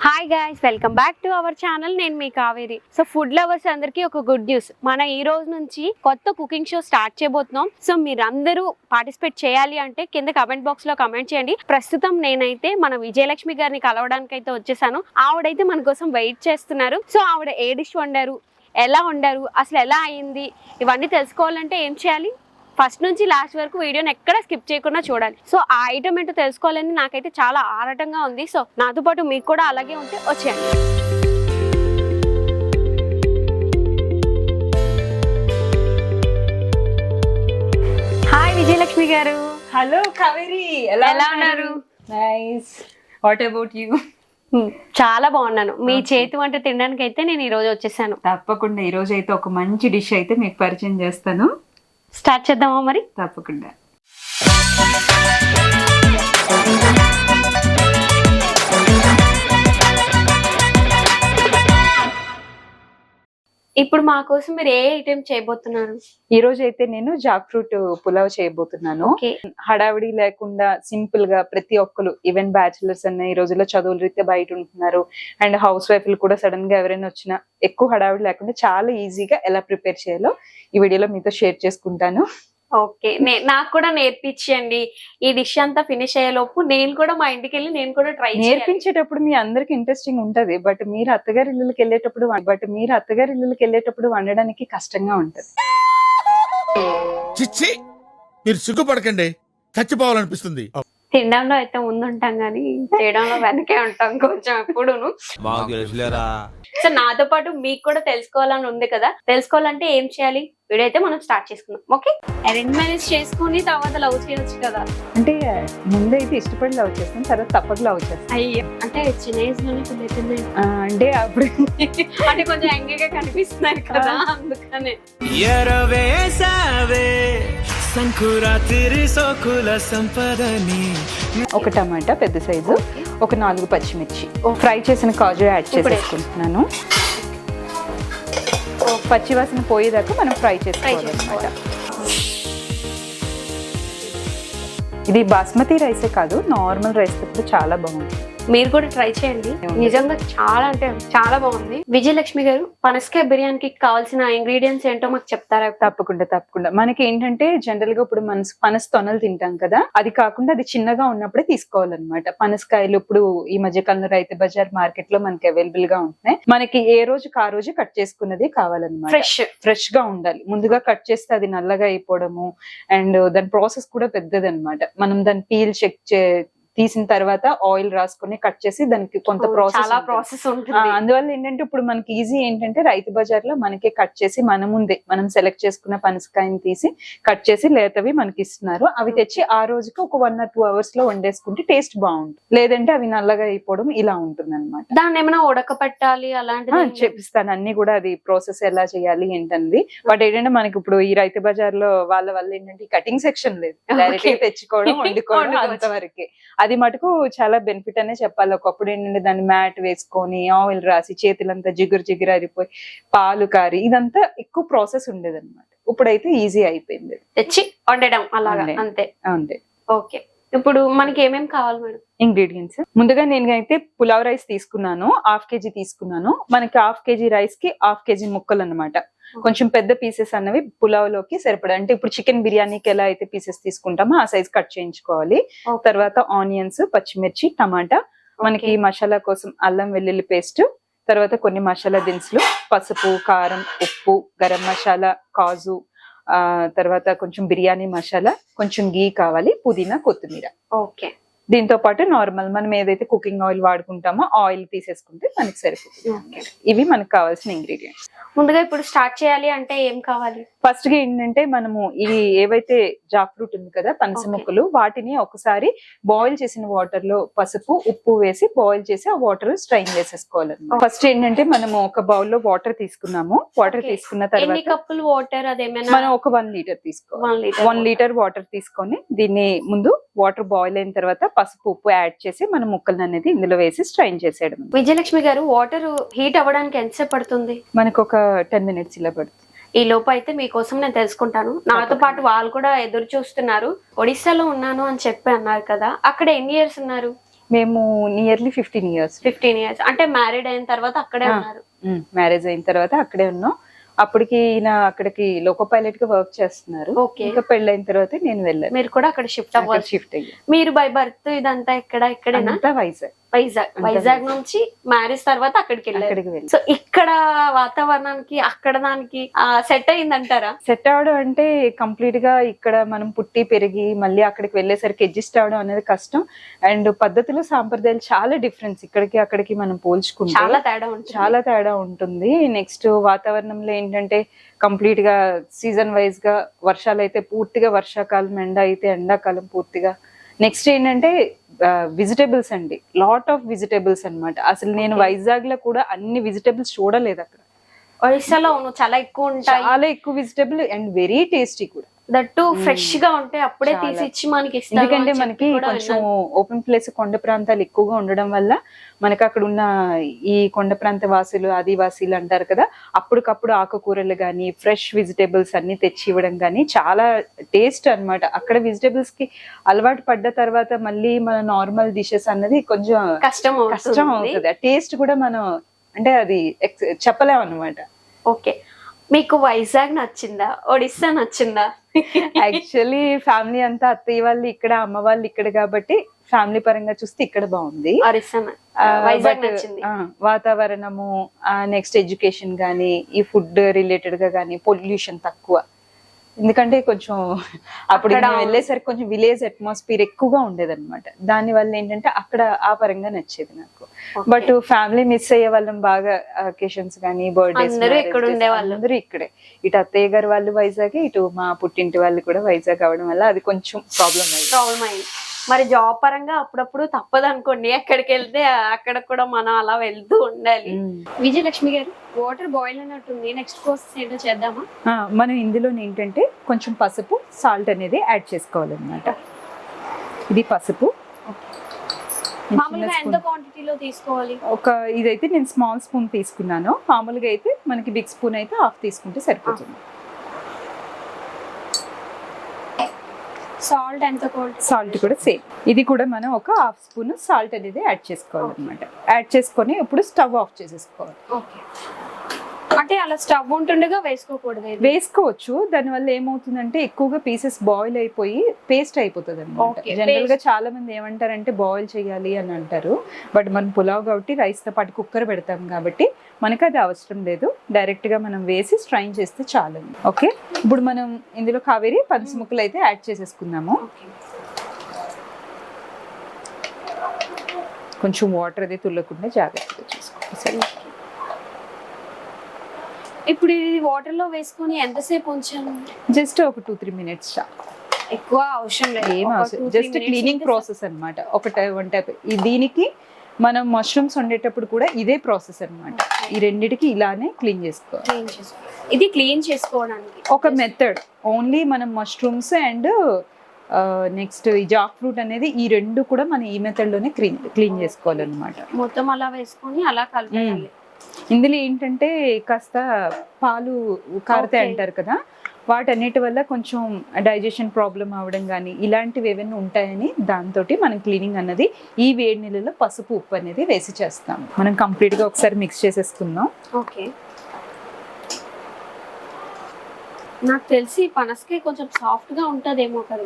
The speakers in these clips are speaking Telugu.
Hi guys, welcome back to our channel. నేను మీ కావేరి. సో ఫుడ్ లవర్స్ అందరికీ ఒక గుడ్ న్యూస్. మన ఈ రోజు నుంచి కొత్త కుకింగ్ షో స్టార్ట్ చేయబోతున్నాం. సో మీరందరూ పార్టిసిపేట్ చేయాలి అంటే కింద కమెంట్ బాక్స్ లో కమెంట్ చేయండి. ప్రస్తుతం నేనైతే మన విజయలక్ష్మి గారిని కలవడానికి అయితే వచ్చేసాను. ఆవిడైతే మన కోసం వెయిట్ చేస్తున్నారు. సో ఆవిడ ఏ డిష్ వండారు, ఎలా వండారు, అసలు ఎలా అయింది, ఇవన్నీ తెలుసుకోవాలంటే ఏం చేయాలి? ఫస్ట్ నుంచి లాస్ట్ వరకు వీడియోని ఎక్కడ స్కిప్ చేయకుండా చూడాలి. సో ఆ ఐటమ్ ఏంటో తెలుసుకోవాలని నాకైతే చాలా ఆరాటంగా ఉంది. సో నాతో పాటు మీకు కూడా అలాగే ఉంటే వచ్చేయండి. హాయ్ విజయలక్ష్మి గారు. హలో కావేరి, ఎలా ఉన్నారు? నైస్. What about you? చాలా బాగున్నాను. మీ చేతి వంట తినడానికి అయితే నేను ఈ రోజు వచ్చేసాను. తప్పకుండా ఈ రోజు అయితే ఒక మంచి డిష్ అయితే మీకు పరిచయం చేస్తాను. స్టార్ట్ చేద్దామా మరి? తప్పకుండా. ఇప్పుడు మా కోసం మీరు ఏ ఐటెం చేయబోతున్నారు? ఈ రోజు అయితే నేను జాక్ ఫ్రూట్ పులావ్ చేయబోతున్నాను. ఓకే. హడావిడి లేకుండా సింపుల్ గా ప్రతి ఒక్కరు, ఈవెన్ బ్యాచిలర్స్ అన్న ఈ రోజుల్లో చదువుల రీత్యా బయట ఉంటున్నారు, అండ్ హౌస్ వైఫ్లు కూడా సడన్ గా ఎవరైనా వచ్చినా ఎక్కువ హడావిడి లేకుండా చాలా ఈజీగా ఎలా ప్రిపేర్ చేయాలో ఈ వీడియోలో మీతో షేర్ చేసుకుంటాను. ఓకే, నాకు కూడా నేర్పించండి. ఈ డిష్ అంతా ఫినిష్ అయ్యేలోపు నేను కూడా మా ఇంటికి వెళ్ళి నేను కూడా ట్రై నేర్పించేటప్పుడు మీ అందరికి ఇంట్రెస్టింగ్ ఉంటది, బట్ మీరు అత్తగారి ఇళ్ళకి వెళ్ళేటప్పుడు వండడానికి కష్టంగా ఉంటది. చిచ్చి, మీరు సిగ్గుపడకండి, చచ్చిపోవాలనిపిస్తుంది. తినడంలో అయితే ముందుంటాం కానీ చేయడంలో వెనకే ఉంటాం కొంచెం ఎప్పుడును. సో నాతో పాటు మీకు కూడా తెలుసుకోవాలని ఉంది కదా. తెలుసుకోవాలంటే ఏం చేయాలి? వీడియో అయితే మనం స్టార్ట్ చేసుకుందాం. ఓకే, అరేంజ్ మ్యారేజ్ చేసుకుని తర్వాత లవ్ చేయొచ్చు కదా. అంటే ముందైతే ఇష్టపడి లవ్ చేస్తాం, తర్వాత తప్పక లవ్ చేస్తాం. అయ్యో, అంటే చిన్న ఏజ్ లోనే పెళ్ళైపోయింది అంటే అప్పుడు అంటే కొంచెం యంగ్గా కనిపిస్తున్నారు కదా, అందుకనే. ఒక టమాటా పెద్ద సైజు, ఒక 4 పచ్చిమిర్చి, ఫ్రై చేసిన కాజు యాడ్ చేసుకుంటున్నాను. పచ్చివాసన పోయేదాకా మనం ఫ్రై చేసుకోవాలన్నమాట. ఇది బాస్మతి రైసే కాదు, నార్మల్ రైస్ కూడా చాలా బాగుంది. మీరు కూడా ట్రై చేయండి, నిజంగా చాలా అంటే చాలా బాగుంది. విజయలక్ష్మి గారు, పనసకాయ బిర్యానీకి కావాల్సిన ఇంగ్రీడియంట్స్ ఏంటో మాకు చెప్తారా? తప్పకుండా. మనకి ఏంటంటే జనరల్ గా ఇప్పుడు పనస తొనలు తింటాం కదా, అది కాకుండా అది చిన్నగా ఉన్నప్పుడే తీసుకోవాలన్నమాట. పనసకాయలు ఇప్పుడు ఈ మధ్య కాలంలో రైతు బజార్ మార్కెట్ లో మనకి అవైలబుల్ గా ఉంటున్నాయి. మనకి ఏ రోజుకి ఆ రోజు కట్ చేసుకున్నది కావాలన్నమాట. ఫ్రెష్ గా ఉండాలి. ముందుగా కట్ చేస్తే అది నల్లగా అయిపోవడము, అండ్ దాని ప్రాసెస్ కూడా పెద్దది అనమాట. మనం దాన్ని పీల్ తీసిన తర్వాత ఆయిల్ రాసుకొని కట్ చేసి దానికి కొంత ప్రాసెస్ ఉంటుంది. అందువల్ల ఏంటంటే ఇప్పుడు మనకి ఈజీ ఏంటంటే రైతు బజార్ లో మనకే కట్ చేసి మనం సెలెక్ట్ చేసుకున్న పనసకాయని తీసి కట్ చేసి లేతవి మనకి ఇస్తున్నారు. అవి తెచ్చి ఆ రోజుకి ఒక 1 or 2 hours లో వండేసుకుంటే టేస్ట్ బాగుంటుంది. లేదంటే అవి నల్లగా అయిపోవడం ఇలా ఉంటుంది అనమాట. దాన్ని ఏమైనా ఉడకపెట్టాలి అలాంటిది చెప్పిస్తాను అన్ని కూడా, అది ప్రాసెస్ ఎలా చేయాలి ఏంటంది. బట్ ఏంటంటే మనకి ఇప్పుడు ఈ రైతు బజార్ లో వాళ్ళ ఏంటంటే కటింగ్ సెక్షన్ లేదు, డైరెక్ట్ గా తెచ్చుకోవడం వండుకోవడం అంతవరకే. అది మటుకు చాలా బెనిఫిట్ అనే చెప్పాలి. ఒకప్పుడు ఏంటంటే దాన్ని మ్యాట్ వేసుకొని ఆయిల్ రాసి చేతులంతా జిగురు అయిపోయి పాలు కారి ఇదంతా ఎక్కువ ప్రాసెస్ ఉండేది అనమాట. ఇప్పుడైతే ఈజీ అయిపోయింది, తెచ్చి వండడం అలాగా అంతే. ఓకే, ఇప్పుడు మనకి ఏమేమి కావాలి మేడం? ఇంగ్రీడియంట్స్ ముందుగా నేను అయితే పులావ్ రైస్ తీసుకున్నాను, 1/2 kg తీసుకున్నాను. మనకి 1/2 kg రైస్ కి 1/2 kg ముక్కలు అన్నమాట. కొంచెం పెద్ద పీసెస్ అన్నవి పులావ్ లోకి సరిపడా, అంటే ఇప్పుడు చికెన్ బిర్యానీకి ఎలా అయితే పీసెస్ తీసుకుంటామో ఆ సైజ్ కట్ చేయించుకోవాలి. తర్వాత ఆనియన్స్, పచ్చిమిర్చి, టమాటా, మనకి మసాలా కోసం అల్లం వెల్లుల్లి పేస్ట్, తర్వాత కొన్ని మసాలా దినుసులు, పసుపు, కారం, ఉప్పు, గరం మసాలా, కాజు, తర్వాత కొంచెం బిర్యానీ మసాలా, కొంచెం గీ కావాలి, పుదీనా, కొత్తిమీర. ఓకే, దీంతో పాటు నార్మల్ మనం ఏదైతే కుకింగ్ ఆయిల్ వాడుకుంటామో ఆయిల్ తీసేసుకుంటే మనకి సరిపోతుంది. ఇవి మనకు కావాల్సిన ఇంగ్రీడియంట్స్. ముందుగా ఇప్పుడు స్టార్ట్ చేయాలి అంటే ఏం కావాలి? ఫస్ట్ గా ఏంటంటే మనము ఇవి ఏవైతే జాక్ ఫ్రూట్ ఉంది కదా, పనస ముక్కలు, వాటిని ఒకసారి బాయిల్ చేసిన వాటర్ లో పసుపు, ఉప్పు వేసి బాయిల్ చేసి ఆ వాటర్ స్ట్రైన్ చేసేసుకోవాలన్నమాట. ఫస్ట్ ఏంటంటే మనము ఒక బౌల్ లో వాటర్ తీసుకున్నాము. వాటర్ తీసుకున్న తర్వాత కప్పులు వాటర్ అదేమైనా మనం ఒక 1 లీటర్ తీసుకోవాలి. 1 లీటర్ వాటర్ తీసుకొని దీన్ని ముందు వాటర్ బాయిల్ అయిన తర్వాత పసుపు, ఉప్పు యాడ్ చేసి మనం ముక్కలను అనేది ఇందులో వేసి స్ట్రైన్ చేసేయడం. విజయలక్ష్మి గారు, వాటర్ హీట్ అవ్వడానికి ఎంతసేపు పడుతుంది? మనకు ఒక 10 minutes ఇలా పడుతుంది. ఈ లోపు అయితే మీకోసం నేను తెలుసుకుంటాను. నాతో పాటు వాళ్ళు కూడా ఎదురు చూస్తున్నారు. ఒడిస్సాలో ఉన్నాను అని చెప్పి అన్నారు కదా, అక్కడ ఎన్ని ఇయర్స్ ఉన్నారు? మేము నియర్లీ 15 years. 15 years అంటే మ్యారీడ్ అయిన తర్వాత అక్కడే ఉన్నారు. మ్యారేజ్ అయిన తర్వాత అక్కడే ఉన్నాం. అప్పటికి ఈయన అక్కడికి లోకో పైలట్ గా వర్క్ చేస్తున్నారు. Okay. ఇంకా పెళ్ళైన తర్వాత నేను వెళ్ళాను. మీరు కూడా అక్కడ షిఫ్ట్ అవ్వాలి. షిఫ్ట్ అయ్యాను. మీరు బై బర్త్ ఇదంతా ఇక్కడేనా? అంతా వైజాగ్. వైజాగ్ నుంచి మ్యారేజ్ తర్వాత అక్కడికి అక్కడికి వెళ్ళారు. వెళ్ళి సో ఇక్కడ వాతావరణానికి అక్కడ దానికి సెట్ అయిందంటారా? సెట్ అవడం అంటే కంప్లీట్ గా ఇక్కడ మనం పుట్టి పెరిగి మళ్ళీ అక్కడికి వెళ్ళేసరికి అడ్జస్ట్ అవడం అనేది కష్టం. అండ్ పద్ధతులు సాంప్రదాయాలు చాలా డిఫరెన్స్ ఇక్కడికి అక్కడికి మనం పోల్చుకుంటే చాలా తేడా ఉంటుంది. చాలా తేడా ఉంటుంది. నెక్స్ట్ వాతావరణంలో ఏంటంటే కంప్లీట్ గా సీజన్ వైజ్ గా వర్షాలు అయితే పూర్తిగా వర్షాకాలం, ఎండ అయితే ఎండాకాలం పూర్తిగా. నెక్స్ట్ ఏంటంటే వెజిటేబుల్స్ అండి, లాట్ ఆఫ్ వెజిటేబుల్స్ అన్నమాట. అసలు నేను వైజాగ్ లో కూడా అన్ని వెజిటేబుల్స్ చూడలేదు. అక్కడ ఒరిస్సాలో చాలా ఎక్కువ ఉంటాయి, చాలా ఎక్కువ వెజిటేబుల్ అండ్ వెరీ టేస్టీ కూడా. దట్టు ఫ్రెష్ గా ఉంటే అప్పుడే తీసి ఇచ్చి మనకి ఇస్తారు. ఎందుకంటే మనకి కొంచెం ఓపెన్ ప్లేస్ కొండ ప్రాంతాలు ఎక్కువగా ఉండడం వల్ల మనకి అక్కడ ఉన్న ఈ కొండ ప్రాంత వాసులు ఆదివాసీలు అంటారు కదా, అప్పటికప్పుడు ఆకుకూరలు గానీ ఫ్రెష్ వెజిటేబుల్స్ అన్ని తెచ్చి ఇవ్వడం గానీ చాలా టేస్ట్ అన్నమాట. అక్కడ వెజిటేబుల్స్ కి అలవాటు పడ్డ తర్వాత మళ్ళీ మన నార్మల్ డిషెస్ అన్నది కొంచెం కష్టం అవుతుంది. ఆ టేస్ట్ కూడా మనం అంటే అది చెప్పలేం అన్నమాట. ఓకే, మీకు వైజాగ్ నచ్చిందా, ఒడిస్సా నచ్చిందా? యాక్చువల్లీ ఫ్యామిలీ అంతా అత్తయ్య వాళ్ళు ఇక్కడ, అమ్మ వాళ్ళు ఇక్కడ కాబట్టి ఫ్యామిలీ పరంగా చూస్తే ఇక్కడ బాగుంది. వైజాగ్ నచ్చింది. వాతావరణము, నెక్స్ట్ ఎడ్యుకేషన్ గానీ, ఈ ఫుడ్ రిలేటెడ్ గా గానీ పొల్యూషన్ తక్కువ. ఎందుకంటే కొంచెం అప్పుడు వెళ్ళేసరికి కొంచెం విలేజ్ అట్మాస్ఫియర్ ఎక్కువగా ఉండేది అనమాట. దాని వల్ల ఏంటంటే అక్కడ ఆ పరంగా నచ్చేది నాకు. బట్ ఫ్యామిలీ మిస్ అయ్యే వాళ్ళం బాగా. అకేషన్స్ కానీ బర్త్డేస్ అందరూ ఇక్కడే. ఇటు అత్తయ్య గారు వాళ్ళు వైజాగ్, ఇటు మా పుట్టింటి వాళ్ళు కూడా వైజాగ్ అవడం వల్ల అది కొంచెం ప్రాబ్లం అయింది. మరి జాబ్ పరంగా అప్పుడప్పుడు తప్పదు అనుకోండి, ఎక్కడికి వెళ్తే అక్కడ కూడా మనం అలా వెళ్తూ ఉండాలి. విజయలక్ష్మి గారు, వాటర్ బాయిల్ అన్నట్టుంది, నెక్స్ట్ ప్రాసెస్ ఏంటో చేద్దామా? మనం ఇందులో ఏంటంటే కొంచెం పసుపు, సాల్ట్ అనేది యాడ్ చేసుకోవాలన్నమాట. ఇది పసుపు మామూలుగా ఎంత క్వాంటిటీలో తీసుకోవాలి? ఇదైతే నేను స్మాల్ స్పూన్ తీసుకున్నాను. మామూలుగా అయితే మనకి బిగ్ స్పూన్ అయితే హాఫ్ తీసుకుంటే సరిపోతుంది. సాల్ట్ ఎంత? సాల్ట్ కూడా సేమ్. ఇది కూడా మనం ఒక హాఫ్ స్పూన్ సాల్ట్ అనేది యాడ్ చేసుకోవాలన్నమాట. యాడ్ చేసుకొని ఇప్పుడు స్టవ్ ఆఫ్ చేసేసుకోవాలి. ఓకే, అంటే అలా స్టవ్ ఉంటుండగా వేసుకోకూడదు? వేసుకోవచ్చు. దానివల్ల ఏమవుతుందంటే ఎక్కువగా పీసెస్ బాయిల్ అయిపోయి పేస్ట్ అయిపోతుంది అనమాట. జనరల్ గా చాలా మంది ఏమంటారంటే బాయిల్ చేయాలి అని అంటారు. బట్ మనం పులావ్ కాబట్టి రైస్ తో పాటు కుక్కర్ పెడతాం కాబట్టి మనకు అది అవసరం లేదు. డైరెక్ట్ గా మనం వేసి స్ట్రైన్ చేస్తే చాలు. ఓకే, ఇప్పుడు మనం ఇందులో కావేరి పనస ముక్కలు అయితే యాడ్ చేసేసుకుందాము. కొంచెం వాటర్ అది తుల్లకుండా జాగ్రత్తగా చూసుకోవాలి. ఇప్పుడు ఇది వాటర్ లో వేసుకొని ఎంతసేపు ఉంచాను? జస్ట్ ఒక 2-3 minutes చాలు. ఎక్కువ అవసరం లేదు, ఏం అవసరం. జస్ట్ క్లీనింగ్ ప్రాసెస్ అన్నమాట. One type. దీనికి మనం మష్రూమ్స్ వండేటప్పుడు కూడా ఇదే ప్రాసెస్ అన్నమాట. ఈ రెండిటికి ఇలానే క్లీన్ చేసుకోవాలి. ఇది క్లీన్ చేసుకోవడానికి ఒక మెథడ్. ఓన్లీ మనం మష్రూమ్స్ అండ్ నెక్స్ట్ ఈ జాక్ ఫ్రూట్ అనేది ఈ రెండు కూడా మనం ఈ మెథడ్ లోనే క్లీన్ చేసుకోవాలన్నమాట. మొత్తం అలా వేసుకొని అలా కలపాలి. ఇందులో ఏంటంటే కాస్త పాలు కారుతాయి అంటారు కదా, వాటన్నిటి వల్ల కొంచెం డైజెషన్ ప్రాబ్లం అవడం కానీ ఇలాంటివి ఏమైనా ఉంటాయని దాంతో మనం క్లీనింగ్ అన్నది ఈ వేడి నీళ్ళలో పసుపు, ఉప్పు అనేది వేసి చేస్తాం. మనం కంప్లీట్ గా ఒకసారి మిక్స్ చేసేసుకుందాం. ఓకే, నాకు తెలిసి పనసకాయ కొంచెం సాఫ్ట్ గా ఉంటదేమో కదా?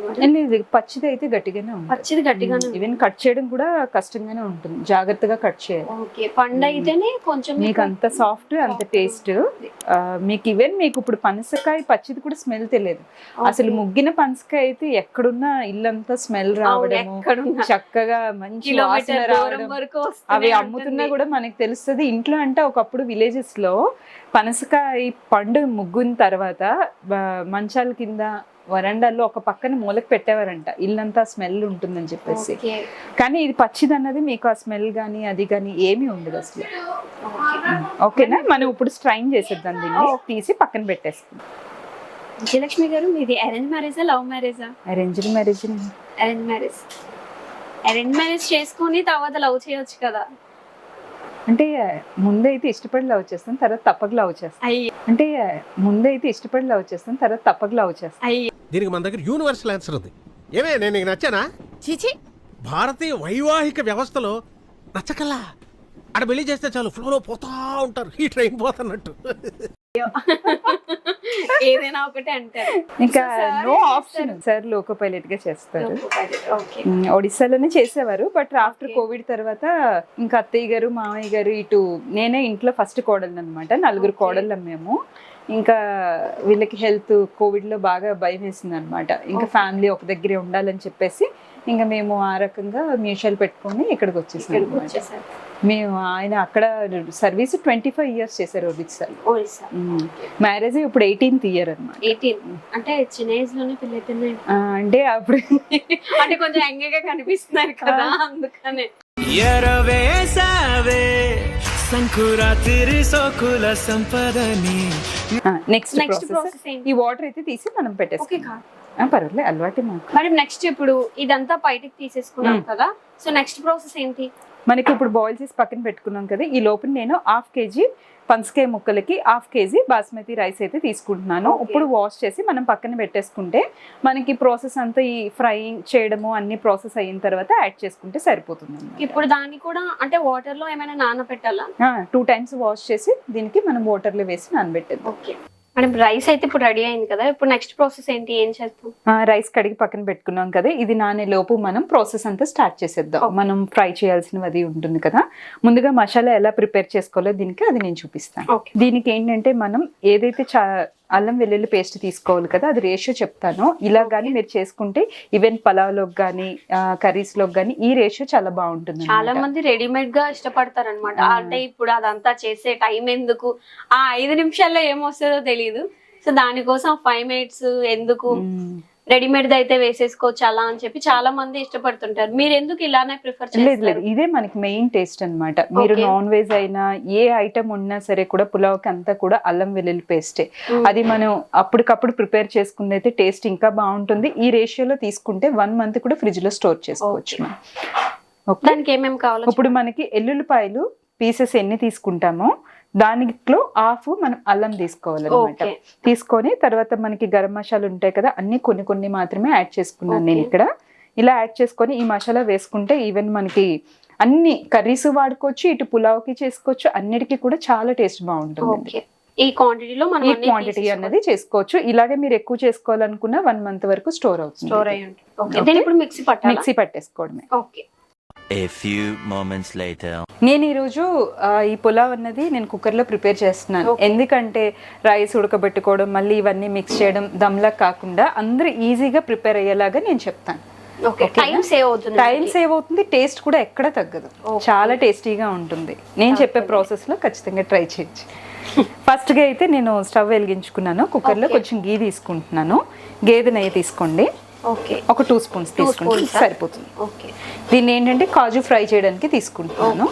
పచ్చిది అయితే గట్టిగానే ఉంటుంది. పచ్చిది గట్టిగానే, ఈవెన్ కట్ చేయడం కూడా కష్టంగానే ఉంటుంది. జాగ్రత్తగా కట్ చేయాలి. ఓకే, పండు అయితేనే కొంచెం మీకు అంత సాఫ్ట్, అంత టేస్ట్. మీకు ఈవెన్ మీకు ఇప్పుడు పనసకాయ పచ్చిది కూడా స్మెల్ తెలియదు. అసలు ముగ్గిన పనసకాయ అయితే ఎక్కడున్నా ఇల్లంతా స్మెల్ రావడము, చక్కగా మంచి వాసన రావడం, అవి అమ్ముతున్నా కూడా మనకి తెలుస్తుంది. ఇంట్లో అంటే ఒకప్పుడు విలేజెస్ లో పనసకాయ పండు ముగ్గున తర్వాత మంచాల కింద వరండాల్లో ఒక పక్కన మూలకు పెట్టేవారంట, ఇల్లంతా స్మెల్ ఉంటుందని చెప్పేసి. కానీ ఇది పచ్చిది అన్నది మీకు ఆ స్మెల్ గానీ అది కానీ ఏమీ ఉండదు అసలు. ఓకేనా, మనం ఇప్పుడు స్ట్రైన్ చేసేద్దాం. దీన్ని తీసి పక్కన పెట్టేస్తాం. విజయలక్ష్మి గారు, మీది అరేంజ్ మ్యారేజా, లవ్ మ్యారేజా? Arranged marriage. Arrange marriage. Arrange marriage చేసుకొని తర్వాత లవ్ చేయొచ్చు కదా? అంటే ముందైతే ఇష్టపడి లవ్ చేస్తాను, తర్వాత తప్పక లవ్ చేస్తాను. అంటే ముందైతే ఇష్టపడి లవ్ చేస్తాను, తర్వాత తప్పక లవ్ చేస్తాను. దీనికి మన దగ్గర యూనివర్సల్ ఆన్సర్ ఉంది. ఏమే నేను నీకు నచ్చానా? చీచి, భారతీయ వైవాహిక వ్యవస్థలో నచ్చకల్లా ఆడ పెళ్లి చేస్తే చాలు ఫ్లోలో పోతా ఉంటారు, ఈ ట్రైన్ పోతున్నట్టు. ఏదైనా ఒకటే అంటారు. ఇంకా So, sir నో ఏం ఆప్షన్. సార్ లోకో పైలట్ గా చేస్తారు. ఓకే ఒడిస్సాలోనే చేసేవారు, బట్ ఆఫ్టర్ Okay. కోవిడ్ తర్వాత ఇంకా అత్తయ్య గారు మామయ్య గారు ఇటు నేనే ఇంట్లో ఫస్ట్ కోడలు అనమాట. నలుగురు Okay. కోడళ్ళం మేము. ఇంకా వీళ్ళకి హెల్త్ కోవిడ్ లో బాగా భయం వేసింది అనమాట. ఇంకా Okay. ఫ్యామిలీ ఒక దగ్గరే ఉండాలని చెప్పేసి ఇంకా మేము ఆ రకంగా మ్యూచువల్ పెట్టుకొని ఇక్కడికి వచ్చేసాం ఇక్కడికి అనమాట. వచ్చేసారు. మేము ఆయన అక్కడ సర్వీస్ 25 years చేశారు ఒడిస్సాలో. ఒడిస్సా. మ్యారేజ్ ఇప్పుడు 18th year అనమాట. 18 అంటే చిన్న ఏజ్ లోనే పెళ్లి అయిపోయింది. అంటే అప్పుడు అంటే కొంచెం యంగ్గా కనిపిస్తున్నారు కదా, అందుకనే. నెక్స్ట్ నెక్స్ట్ ప్రాసెస్ ప్రాసెస్ ఏంటి? ఈ వాటర్ అయితే తీసి మనం ఓకే పెట్టేస్తాం. కాదు పర్వాలేదు, అలవాటు మాకు. మేడం, నెక్స్ట్ ఇప్పుడు ఇదంతా బయటికి తీసేసుకున్నాం కదా, సో నెక్స్ట్ ప్రాసెస్ ఏంటి? మనకి ఇప్పుడు బాయిల్ చేసి పక్కన పెట్టుకున్నాం కదా, ఈ లోపల నేను 1/2 kg పనసకాయ ముక్కలకి 1/2 kg బాస్మతి రైస్ అయితే తీసుకుంటున్నాను. Okay. ఇప్పుడు వాష్ చేసి మనం పక్కన పెట్టేసుకుంటే మనకి ప్రాసెస్ అంతా ఈ ఫ్రై చేయడము అన్ని ప్రాసెస్ అయిన తర్వాత యాడ్ చేసుకుంటే సరిపోతుంది. ఇప్పుడు దాన్ని కూడా అంటే వాటర్ లో ఏమైనా నానబెట్టాలా? 2 times వాష్ చేసి దీనికి మనం వాటర్లో వేసి నానబెట్టేద్దాం. ఓకే మేడం, రైస్ అయితే ఇప్పుడు రెడీ అయింది కదా, ఇప్పుడు నెక్స్ట్ ప్రాసెస్ ఏంటి, ఏం చేస్తాం? రైస్ కడిగి పక్కన పెట్టుకున్నాం కదా, ఇది నానే లోపు మనం ప్రాసెస్ అంతా స్టార్ట్ చేసేద్దాం. మనం ఫ్రై చేయాల్సినవి అది ఉంటుంది కదా. ముందుగా మసాలా ఎలా ప్రిపేర్ చేసుకోవాలో దీనికి అది నేను చూపిస్తాను. Okay. దీనికి ఏంటంటే మనం ఏదైతే అల్లం వెల్లుల్లి పేస్ట్ తీసుకోవాలి కదా, అది రేషియో చెప్తాను. ఇలా కానీ మీరు చేసుకుంటే ఈవెన్ పలావ్లోకి కానీ కర్రీస్లోకి కానీ ఈ రేషియో చాలా బాగుంటుంది. చాలా మంది రెడీమేడ్ గా ఇష్టపడతారు అనమాట. అంటే ఇప్పుడు అదంతా చేసే టైం ఎందుకు, ఆ 5 నిమిషాల్లో ఏమొస్తుందో తెలియదు. సో దానికోసం 5 minutes ఎందుకు, రెడీమేడ్ అయితే వేసేసుకోవచ్చు అలా అని చెప్పి చాలా మంది ఇష్టపడుతుంటారు. మీరు ఎందుకు ఇలానే ప్రిఫర్ లేదు లేదు, చేస్తారు? ఇదే మనకి మెయిన్ టేస్ట్ అన్నమాట. మీరు Okay. నాన్ వెజ్ అయినా ఏ ఐటమ్ ఉన్నా సరే కూడా పులావ్కి అంతా కూడా అల్లం వెల్లుల్లి పేస్టే. అది మనం అప్పటికప్పుడు ప్రిపేర్ చేసుకుంది అయితే టేస్ట్ ఇంకా బాగుంటుంది. ఈ రేషియోలో తీసుకుంటే 1 month కూడా ఫ్రిడ్జ్ లో స్టోర్ చేసుకోవచ్చు. Okay. దానికి ఏమేమి కావాలో ఇప్పుడు మనకి ఎల్లుల్లిపాయలు పీసెస్ ఎన్ని తీసుకుంటామో దానిలో 1/2 మనం అల్లం తీసుకోవాలన్నమాట. Okay. తీసుకొని తర్వాత మనకి గరం మసాలా ఉంటాయి కదా, అన్ని కొన్ని మాత్రమే యాడ్ చేసుకున్నాను నేను ఇక్కడ. ఇలా యాడ్ చేసుకొని ఈ మసాలా వేసుకుంటే ఈవెన్ మనకి అన్ని కర్రీస్ వాడుకోవచ్చు, ఇటు పులావ్కి చేసుకోవచ్చు, అన్నిటికీ కూడా చాలా టేస్ట్ బాగుంటుంది. ఓకే, ఈ క్వాంటిటీలో మనం ఈ క్వాంటిటీ అన్నది చేసుకోవచ్చు. ఇలాగే మీరు ఎక్కువ చేసుకోవాలనుకున్న 1 month వరకు స్టోర్ అవుతుంది. స్టోర్ అయ్యి ఉంటుంది. ఓకే, దీన్ని ఇప్పుడు మిక్సీ పట్టాలా? మిక్సీ పట్టేసుకోవడమే. Okay. A few moments later. నేను ఈరోజు ఈ పులావ్ అన్నది నేను కుక్కర్లో ప్రిపేర్ చేస్తున్నాను. ఎందుకంటే రైస్ ఉడకబెట్టుకోవడం మళ్ళీ ఇవన్నీ మిక్స్ చేయడం దమ్లా కాకుండా అందరూ ఈజీగా ప్రిపేర్ అయ్యేలాగా నేను చెప్తాను. ఓకే, టైం సేవ్ అవుతుంది. టైం సేవ్ అవుతుంది, టేస్ట్ కూడా ఎక్కడ తగ్గదు. చాలా టేస్టీగా ఉంటుంది. నేను చెప్పే ప్రాసెస్ లో ఖచ్చితంగా ట్రై చేయొచ్చు. ఫస్ట్ గా అయితే నేను స్టవ్ వెలిగించుకున్నాను. కుక్కర్లో కొంచెం గీ తీసుకుంటున్నాను. గేదె నెయ్యి తీసుకోండి. ఓకే, ఒక 2 spoons తీసుకుంటే సరిపోతుంది. ఓకే. దీన్ని ఏంటంటే కాజు ఫ్రై చేయడానికి తీసుకుంటున్నాను.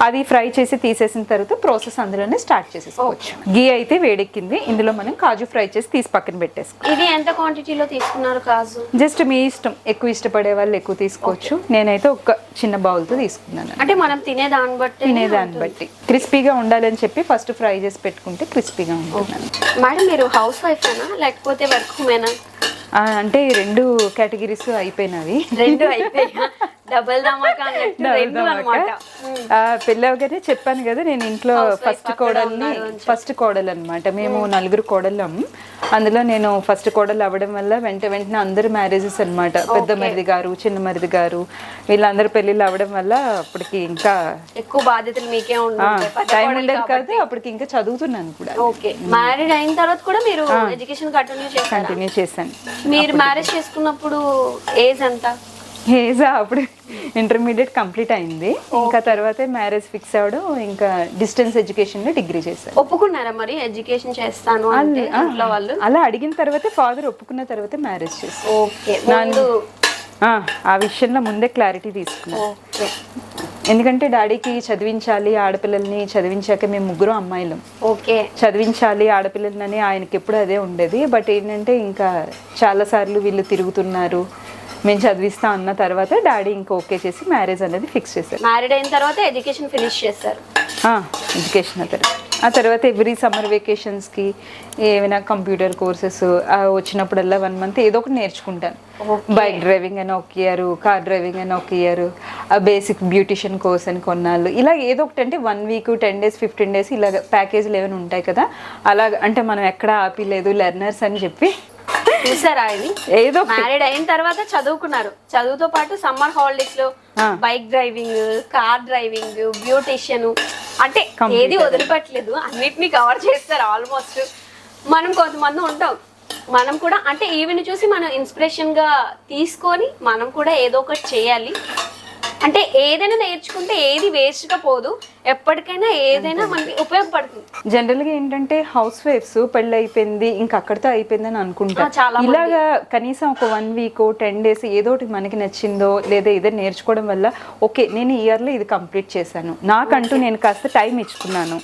అది ఫ్రై చేసి తీసేసిన తర్వాత ప్రాసెస్ అందులోనే స్టార్ట్ చేసేసుకోవచ్చు. గీ అయితే వేడెక్కింది, ఇందులో మనం కాజు ఫ్రై చేసి తీసి పక్కన పెట్టేసుకో. ఇది ఎంత క్వాంటిటీలో తీసుకున్నారు కాజు? జస్ట్ మీ ఇష్టం, ఎక్కువ ఇష్టపడే వాళ్ళు ఎక్కువ తీసుకోవచ్చు. నేనైతే ఒక చిన్న బౌల్తో తీసుకున్నాను. అంటే మనం తినేదాన్ని బట్టి క్రిస్పీగా ఉండాలని చెప్పి ఫస్ట్ ఫ్రై చేసి పెట్టుకుంటే క్రిస్పీగా ఉంటుంది. మేడం, మీరు హౌస్ వైఫేనా లేకపోతే వర్క్ ఉమెనా? అంటే 2 కేటగిరీస్ అయిపోయినవి. 2 అయిపోయా, డబల్ ధమాకా అన్నట్టు 2 అన్నమాట. పెళ్ళవగానే చెప్పాను కదా, నేను ఇంట్లో ఫస్ట్ కోడలు అనమాట. మేము 4 కోడళ్ళం. అందులో నేను ఫస్ట్ కోడలు అవ్వడం వల్ల వెంటనే అందరు మ్యారేజెస్ అనమాట. పెద్ద మరిది గారు, చిన్న మరిది గారు, వీళ్ళందరూ పెళ్లిళ్ళు అవ్వడం వల్ల అప్పటికి ఇంకా ఎక్కువ బాధ్యతలు మీకే టైం ఉండేది కాదు. అప్పటికి ఇంకా చదువుతున్నాను కూడా. ఓకే, మ్యారీడ్ అయిన తర్వాత కూడా మీరు ఎడ్యుకేషన్ కంటిన్యూ చేశాను. మీరు మ్యారేజ్ చేసుకున్నప్పుడు ఏజ్ ఎంత? అప్పుడు ఇంటర్మీడియట్ కంప్లీట్ అయింది. ఇంకా తర్వాత మ్యారేజ్ ఫిక్స్ అవ్వడం, ఇంకా డిస్టెన్స్ ఎడ్యుకేషన్ లో డిగ్రీ చేశాను. ఒప్పుకున్నారా మరి ఎడ్యుకేషన్ చేస్తాను అంటే ఇంట్లో వాళ్ళు? అలా అడిగిన తర్వాత ఫాదర్ ఒప్పుకున్న తర్వాత మ్యారేజ్ చేశాను. ఓకే, ఆ విషయంలో ముందే క్లారిటీ తీసుకున్నాను. ఎందుకంటే డాడీకి చదివించాలి, ఆడపిల్లల్ని చదివించాక మేము 3 అమ్మాయిలం. ఓకే, చదివించాలి ఆడపిల్లలని ఆయనకి ఎప్పుడు అదే ఉండేది. బట్ ఏంటంటే ఇంకా చాలా సార్లు వీళ్ళు తిరుగుతున్నారు, మేము చదివిస్తాం అన్న తర్వాత డాడీ ఇంకా ఓకే చేసి మ్యారేజ్ అనేది ఫిక్స్ చేశారు. మ్యారీడ్ అయిన తర్వాత ఎడ్యుకేషన్ ఫినిష్ చేశారు. ఎడ్యుకేషన్ ఆ తర్వాత ఎవ్రీ సమ్మర్ వెకేషన్స్కి ఏమైనా కంప్యూటర్ కోర్సెస్ వచ్చినప్పుడల్లా 1 month ఏదో ఒకటి నేర్చుకుంటాను. బైక్ డ్రైవింగ్ అని ఒక ఇయర్, కార్ డ్రైవింగ్ అని ఒక ఇయర్, బేసిక్ బ్యూటిషియన్ కోర్స్ అని కొన్నాళ్ళు, ఇలా ఏదో ఒకటి. అంటే 1 week 10 days 15 days ఇలా ప్యాకేజీలు ఏమైనా ఉంటాయి కదా, అలా అంటే మనం ఎక్కడ ఆపిలేదు లెర్నర్స్ అని చెప్పి. చూసారా ఇది ఏదో మ్యారీడ్ అయిన తర్వాత చదువుకున్నారు, చదువుతో పాటు సమ్మర్ హాలిడేస్ లో bike driving, car driving, beautician, అంటే ఏది వదిలిపెట్టలేదు, అన్నిటినీ కవర్ చేస్తారు ఆల్మోస్ట్. మనం కొంతమంది ఉంటాం, మనం కూడా అంటే ఈవిని చూసి మనం ఇన్స్పిరేషన్ గా తీసుకొని మనం కూడా ఏదో ఒకటి చేయాలి. అంటే ఏదైనా నేర్చుకుంటే ఏది వేస్ట్ గా పోదు, ఎప్పటికైనా ఏదైనా మనకి ఉపయోగపడుతుంది. జనరల్ గా ఏంటంటే హౌస్ వైఫ్స్ పెళ్ళి అయిపోయింది ఇంకా అక్కడితో అయిపోయింది అని అనుకుంటా. ఇలాగా కనీసం ఒక 1 week 10 days ఏదో ఒకటి మనకి నచ్చిందో లేదా ఏదైనా నేర్చుకోవడం వల్ల ఓకే నేను ఈ ఇయర్ లో ఇది కంప్లీట్ చేశాను, నాకంటూ నేను కాస్త టైం ఇచ్చుకున్నాను,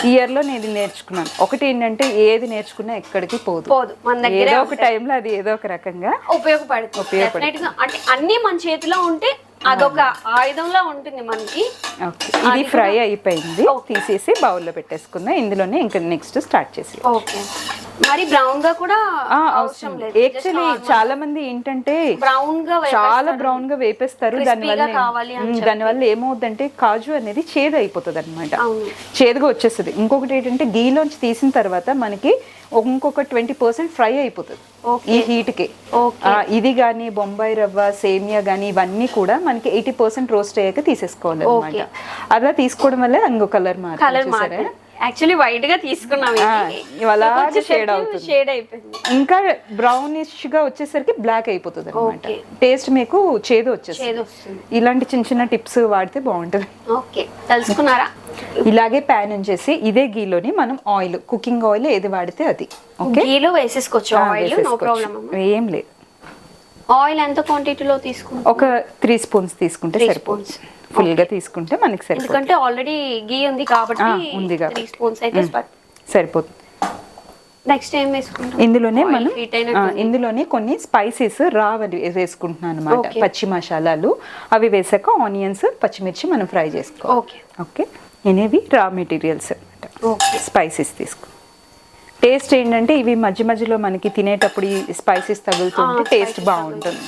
ఈ ఇయర్ లో నేను నేర్చుకున్నాను. ఒకటి ఏంటంటే ఏది నేర్చుకున్నా ఎక్కడికి పోదు, మన దగ్గర ఏదో ఒక టైంలో అది ఏదో ఒక రకంగా ఉపయోగపడుతుంది. అంటే అన్ని మన చేతిలో ఉంటే అదొక ఆయుధంలా ఉంటుంది మనకి. ఇది ఫ్రై అయిపోయింది, తీసేసి బౌల్లో పెట్టేసుకుందాం. ఇందులోనే ఇంకా నెక్స్ట్ స్టార్ట్ చేసి. ఓకే, మరి బ్రౌన్ గా కూడా అవసరం లేదు. యాక్చువల్లీ చాలా మంది ఏంటంటే చాలా బ్రౌన్ గా వేపేస్తారు, దానివల్ల ఏమవుతుందంటే కాజు అనేది చేదు అయిపోతుంది అనమాట, చేదుగా వచ్చేస్తుంది. ఇంకొకటి ఏంటంటే గీలోంచి తీసిన తర్వాత మనకి ఇంకొక 20% ఫ్రై అయిపోతుంది ఈ హీట్ కి. ఇది గానీ బొంబాయి రవ్వ, సేమియా గానీ ఇవన్నీ కూడా మనకి 80% రోస్ట్ అయ్యాక తీసేసుకోవాలి అనమాట. అలా తీసుకోవడం వల్ల ఇంకో కలర్ మారుతుంది. యాక్చువల్లీ వైట్ గా తీసుకున్నాం, షేడ్ అవుతుంది, షేడ్ అయిపోయింది. ఇంకా బ్రౌనిష్ గా వచ్చేసరికి బ్లాక్ అయిపోతుంది అనమాట. టేస్ట్ మీకు చేదు వచ్చేస్తుంది. ఇలాంటి చిన్న చిన్న టిప్స్ వాడితే బాగుంటుంది. ఓకే, తెలుసుకున్నారా? ఇలాగే ప్యాన్ ఉంచేసి ఇదే గీలోని మనం ఆయిల్, కుకింగ్ ఆయిల్ ఏది వాడితే అది. ఓకే, గీలో వేసేసుకోవచ్చు ఆయిల్, నో ప్రాబ్లం. ఏం లేదు. ఆయిల్ ఎంత క్వాంటిటీలో తీసుకుంటాం? ఒక 3 spoons తీసుకుంటే సరిపోతుంది. ఫుల్ గా తీసుకుంటే మనకి సరిపోతుంది, ఎందుకంటే ఆల్రెడీ గీ ఉంది కాబట్టి. 3 spoons అయితే సరిపోతుంది. నెక్స్ట్ ఏం వేసుకుంటాం? ఇందులోనే మనం ఇందులోనే కొన్ని స్పైసెస్ రావని వేసుకుంటున్నాను అనమాట, పచ్చి మసాలాలు. అవి వేసాక ఆనియన్స్, పచ్చిమిర్చి మనం ఫ్రై చేసుకోవాలి. ఓకే ఓకే, అనేవి రా మెటీరియల్స్ అనమాట. స్పైసెస్ తీసుకో. టేస్ట్ ఏంటంటే ఇవి మధ్య మధ్యలో మనకి తినేటప్పుడు ఈ స్పైసెస్ తగులుతుంటే టేస్ట్ బాగుంటుంది.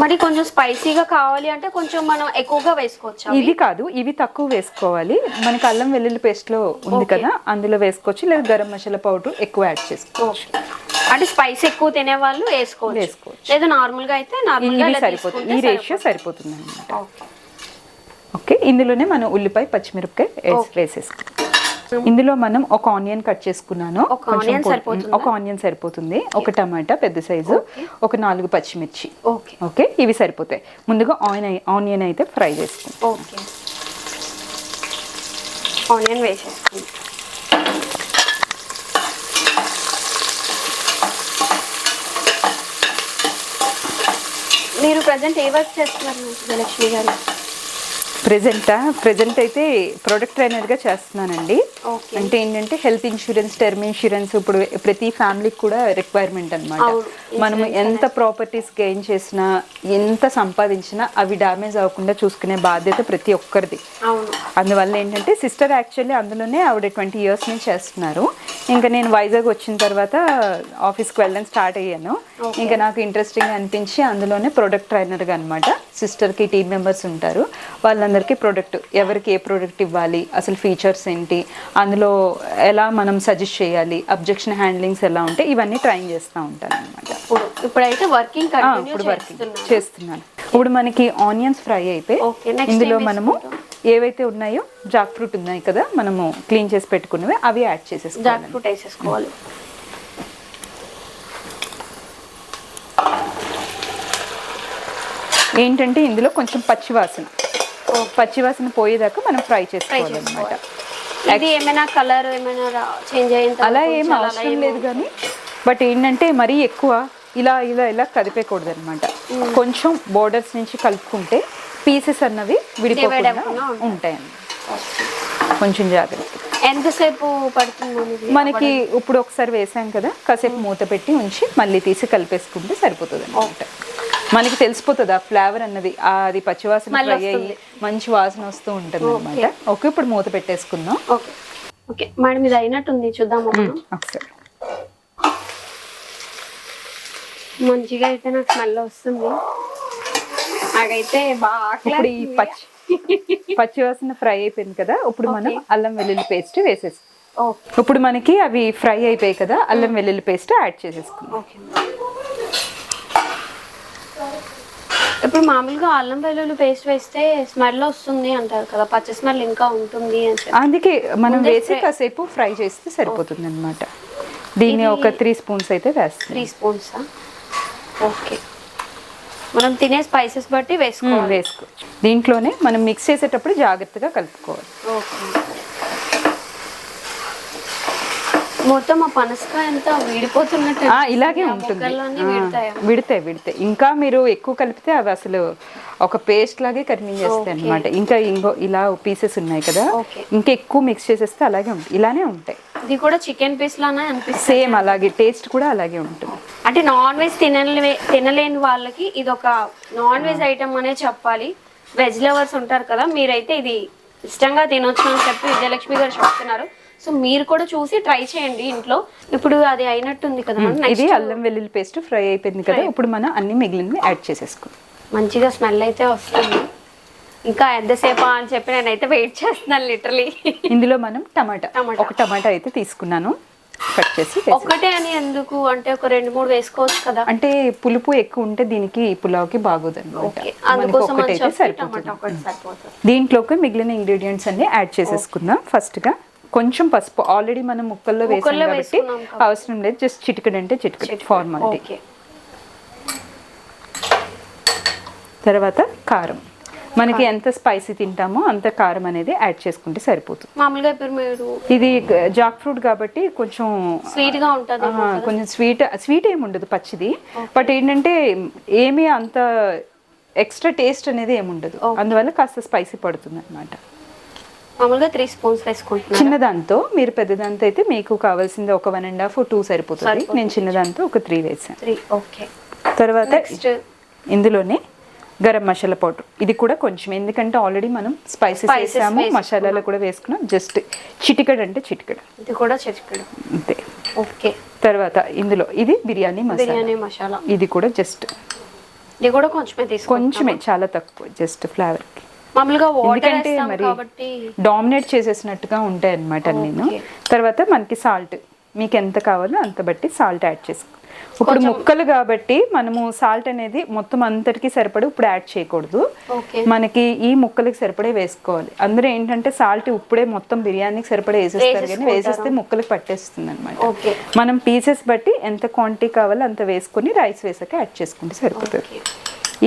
మరి కొంచెం స్పైసీగా కావాలి అంటే కొంచెం మనం ఎక్కువగా వేసుకోవచ్చు. ఇది కాదు, ఇవి తక్కువ వేసుకోవాలి. మనకి అల్లం వెల్లుల్లి పేస్ట్ లో ఉంది కదా, అందులో వేసుకోవచ్చు, లేదా గరం మసాలా పౌడర్ ఎక్కువ యాడ్ చేసుకోవచ్చు. అంటే స్పైస్ ఎక్కువ తినే వాళ్ళు వేసుకోవచ్చు, లేదా నార్మల్ గా అయితే సరిపోతుంది. ఈ రేషియో సరిపోతుంది అనమాట. ఓకే, ఇందులోనే మనం ఉల్లిపాయ, పచ్చిమిరపకాయ వేసేసుకోవాలి. ఇందులో మనం ఒక ఆనియన్ కట్ చేసుకున్నాను, ఒక ఆనియన్ సరిపోతుంది, ఒక టమాటా పెద్ద సైజు, ఒక 4 పచ్చిమిర్చి. ఓకే, ఇవి సరిపోతాయి. ముందుగా ఆనియన్ అయితే ఫ్రై చేసుకుంటాం. ఓకే, ఆనియన్ వేసేసుకుంటాం. మీరు ప్రజెంట్ ఏ వర్క్ చేస్తున్నారు జయలక్ష్మి గారు? ప్రెజెంట్ అయితే ప్రొడక్ట్ ట్రైనర్గా చేస్తున్నానండి. అంటే ఏంటంటే హెల్త్ ఇన్సూరెన్స్, టర్మ్ ఇన్సూరెన్స్ ఇప్పుడు ప్రతి ఫ్యామిలీకి కూడా రిక్వైర్మెంట్ అనమాట. మనము ఎంత ప్రాపర్టీస్ గెయిన్ చేసినా, ఎంత సంపాదించినా అవి డ్యామేజ్ అవ్వకుండా చూసుకునే బాధ్యత ప్రతి ఒక్కరిది. అందువల్ల ఏంటంటే సిస్టర్ యాక్చువల్లీ అందులోనే ఆవిడ 20 years నుంచి చేస్తున్నారు. ఇంకా నేను వైజాగ్ వచ్చిన తర్వాత ఆఫీస్కి వెళ్ళడం స్టార్ట్ అయ్యాను. ఇంకా నాకు ఇంట్రెస్టింగ్ అనిపించి అందులోనే ప్రొడక్ట్ ట్రైనర్గా అనమాట. సిస్టర్కి టీమ్ మెంబర్స్ ఉంటారు, వాళ్ళందరికీ ప్రోడక్ట్, ఎవరికి ఏ ప్రోడక్ట్ ఇవ్వాలి, అసలు ఫీచర్స్ ఏంటి, అందులో ఎలా మనం సజెస్ట్ చేయాలి, అబ్జెక్షన్ హ్యాండ్లింగ్స్ ఎలా ఉంటాయి, ఇవన్నీ ట్రైన్ చేస్తూ ఉంటాను అనమాట. ఇప్పుడైతే వర్కింగ్ చేస్తున్నాను. ఇప్పుడు మనకి ఆనియన్స్ ఫ్రై అయితే ఇందులో మనము ఏవైతే ఉన్నాయో జాక్ ఫ్రూట్ ఉన్నాయి కదా, మనము క్లీన్ చేసి పెట్టుకున్నవి అవి యాడ్ చేసేసుకోవాలి. ఏంటంటే ఇందులో కొంచెం పచ్చివాసన పోయేదాకా మనం ఫ్రై చేసుకోవాలి అనమాట. అలా ఏం అవసరం లేదు కానీ, బట్ ఏంటంటే మరీ ఎక్కువ ఇలా కదిపేయకూడదు అనమాట. కొంచెం బోర్డర్స్ నుంచి కలుపుకుంటే పీసెస్ అన్నవి విడిపోకుండా ఉంటాయండి. కొంచెం జాగ్రత్త. ఎంతసేపు పడుతుంది మనకి? ఇప్పుడు ఒకసారి వేసాం కదా, కాసేపు మూత పెట్టి ఉంచి మళ్ళీ తీసి కలిపేసుకుంటే సరిపోతుంది అనమాట. మనకి తెలిసిపోతుంది ఆ ఫ్లేవర్ అన్నది, అది పచ్చివాసన Smell ఫ్రై అయ్యి వస్తుంది. మంచి వాసన వస్తూ ఉంటుంది అనమాట. ఓకే, ఇప్పుడు మూత పెట్టేసుకుందాం. ఓకే ఓకే మేడం, ఇది అయినట్టుంది, చూద్దాము మనం. ఒకసారి మంచిగా అయితే నాకు స్మెల్ వస్తుంది. నాకైతే బాగా ఇప్పుడు ఈ పచ్చివాసన ఫ్రై అయిపోయింది కదా, ఇప్పుడు మనం అల్లం వెల్లుల్లి పేస్ట్ వేసేస్తాం. ఓకే ఇప్పుడు మనకి అవి ఫ్రై అయిపోయాయి కదా, అల్లం వెల్లుల్లి పేస్ట్ యాడ్ చేసేసుకుందాం. ఓకే. ఇప్పుడు మామూలుగా అల్లం వెల్లుల్లి పేస్ట్ వేస్తే స్మెల్ వస్తుంది అంటారు కదా, పచ్చి స్మెల్ ఇంకా ఉంటుంది అని చెప్పి. అందుకే మనం వేసి కాసేపు ఫ్రై చేస్తే సరిపోతుంది అనమాట. దీన్ని ఒక 3 స్పూన్స్ అయితే వేస్తాం. 3 స్పూన్సా? ఓకే, మనం తినే స్పైసెస్ బట్టి వేసుకోవచ్చు. దీంట్లోనే మనం మిక్స్ చేసేటప్పుడు జాగ్రత్తగా కలుపుకోవాలి. ఓకే. మొత్తం ఆ పనసకాయ అంతా వీడిపోతున్నట్టు ఇలాగే ఉంటుంది. విడతాయి. విడితే ఇంకా మీరు ఎక్కువ కలిపితే అవి అసలు ఒక పేస్ట్ లాగే కరిగించేస్తాయి అనమాట. ఇంకా ఇంకో ఇలా పీసెస్ ఉన్నాయి కదా, ఇంకా ఎక్కువ మిక్స్ చేసేస్తే అలాగే ఉంటాయి, ఇలానే ఉంటాయి. ఇది కూడా చికెన్ పీస్ లానే అనిపిస్తుంది. సేమ్ అలాగే, టేస్ట్ కూడా అలాగే ఉంటుంది. అంటే నాన్ వెజ్ తినలేని వాళ్ళకి ఇది ఒక నాన్ వెజ్ ఐటమ్ అనే చెప్పాలి. వెజ్ లవర్స్ ఉంటారు కదా, మీరైతే ఇది ఇష్టంగా తినొచ్చు అని చెప్పి విజయలక్ష్మి గారు చెప్తున్నారు. సో మీరు కూడా చూసి ట్రై చేయండి ఇంట్లో. ఇప్పుడు అది అయినట్టుంది కదా, ఇది అల్లం వెల్లుల్లి పేస్ట్ ఫ్రై అయిపోయింది కదా, ఇప్పుడు మనం అన్ని మిగిలినవి యాడ్ చేసేసుకోండి. మంచిగా స్మెల్ అయితే వస్తుంది. ఇంకా ఎంతసేపు అని చెప్పి నేనైతే వెయిట్ చేస్తున్నాను లిటరలీ. ఇందులో మనం ఒక టమాటా అయితే తీసుకున్నాను, కట్ చేసి. ఒకటే అని ఎందుకు అంటే ఒక 2-3 వేసుకోవచ్చు కదా. అంటే పులుపు ఎక్కువ ఉంటే దీనికి పులావ్కి బాగోదు అనమాట. సరిపోతుంది. దీంట్లోకి మిగిలిన ఇంగ్రీడియంట్స్ అన్ని యాడ్ చేసేసుకుందాం. ఫస్ట్ గా కొంచెం పసుపు, ఆల్రెడీ మనం ముక్కల్లో వేసాం కాబట్టి అవసరం లేదు, జస్ట్ చిటికెడు అంటే చిటికెడు ఫార్మాలిటీ. తర్వాత కారం, మనకి ఎంత స్పైసీ తింటామో అంత కారం అనేది యాడ్ చేసుకుంటే సరిపోతుంది. మామూలుగా ఇప్పుడు మీరు ఇది జాక్ ఫ్రూట్ కాబట్టి కొంచెం స్వీట్ గా ఉంటుంది, కొంచెం స్వీట్ ఏమి ఉండదు పచ్చిది. బట్ ఏంటంటే ఏమీ అంత ఎక్స్ట్రా టేస్ట్ అనేది ఏమి ఉండదు, అందువల్ల కాస్త స్పైసీ పడుతుంది అనమాట. మామూలుగా 3 స్పూన్స్ వేసుకుంటున్నాను. చిన్నదాంతో, మీరు పెద్దదాంతో అయితే మీకు కావాల్సింది ఒక 1.5 2 సరిపోతుంది. నేను చిన్నదాంతో ఒక 3 వేసాను. ఓకే. తర్వాత ఇందులోనే గరం మసాలా పౌడర్, ఇది కూడా కొంచెం, ఎందుకంటే ఆల్రెడీ మనం స్పైసెస్ వేసాము, మసాలాలు కూడా వేసుకున్నాం. జస్ట్ చిటికెడు అంటే చిటికెడు, ఇది కూడా చిటికెడు అంతే. ఓకే. తర్వాత ఇందులో ఇది బిర్యానీ మసాలా, ఇది కూడా జస్ట్, ఇది కూడా కొంచెమే, చాలా తక్కువ, జస్ట్ ఫ్లేవర్ కి. మామూలుగా ఎందుకంటే మరి డామినేట్ చేసేసినట్టుగా ఉంటాయి అన్నమాట నేను. తర్వాత మనకి సాల్ట్, మీకు ఎంత కావాలో అంత బట్టి సాల్ట్ యాడ్ చేసుకో. ఇప్పుడు ముక్కలు కాబట్టి మనము సాల్ట్ అనేది మొత్తం అంతటికి సరిపడి ఇప్పుడు యాడ్ చేయకూడదు, మనకి ఈ ముక్కలకి సరిపడే వేసుకోవాలి. అందరూ ఏంటంటే సాల్ట్ ఇప్పుడే మొత్తం బిర్యానీకి సరిపడే వేసేస్తారు, కానీ వేసేస్తే ముక్కలకి పట్టేస్తుంది అనమాట. మనం పీసెస్ బట్టి ఎంత క్వాంటిటీ కావాలో అంత వేసుకొని రైస్ వేసాక యాడ్ చేసుకుంటే సరిపోతుంది.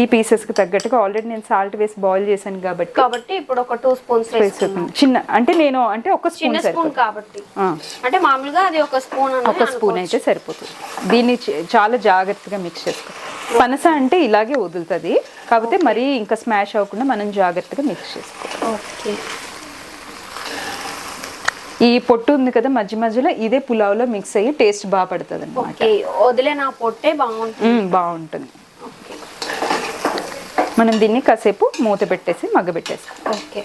ఈ పీసెస్ కి తగ్గట్టుగా ఆల్రెడీ నేను సాల్ట్ వేసి బాయిల్ చేశాను కాబట్టి ఇప్పుడు ఒక 2 స్పూన్స్ చిన్న, అంటే నేను అంటే ఒక స్పూన్ కాబట్టి, అంటే మామూలుగా అది ఒక స్పూన్ అయితే సరిపోతుంది. దీన్ని చాలా జాగ్రత్తగా మిక్స్ చేసుకో. పనస అంటే ఇలాగే వదులుతుంది, కాకపోతే మరీ ఇంకా స్మాష్ అవ్వకుండా మనం జాగ్రత్తగా మిక్స్ చేసుకోవాలి. ఈ పొట్టు ఉంది కదా మధ్య మధ్యలో, ఇదే పులావ్లో మిక్స్ అయ్యి టేస్ట్ బాగా పడుతుంది అనమాట. వదిలేనా పొట్టే బాగుంటుంది. మనం దీన్ని కాసేపు మూత పెట్టేసి మగ్గబెట్టేస్తాం. ఓకే.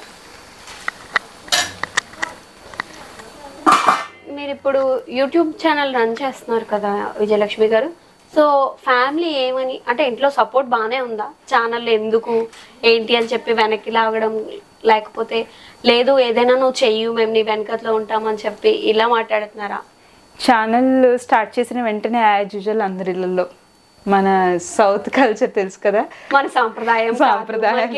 మీరు ఇప్పుడు యూట్యూబ్ ఛానల్ రన్ చేస్తున్నారు కదా విజయలక్ష్మి గారు, సో ఫ్యామిలీ ఏమని అంటే ఇంట్లో సపోర్ట్ బాగానే ఉందా? ఛానల్ ఎందుకు ఏంటి అని చెప్పి వెనక్కి లాగడం, లేకపోతే లేదు ఏదైనా నువ్వు చెయ్యు మేము నీ వెనకట్లో ఉంటామని చెప్పి ఇలా మాట్లాడుతున్నారా? ఛానల్ స్టార్ట్ చేసిన వెంటనే యాజ్ యూజువల్ అందరిలో మన సౌత్ కల్చర్ తెలుసు కదా, మన సాంప్రదాయం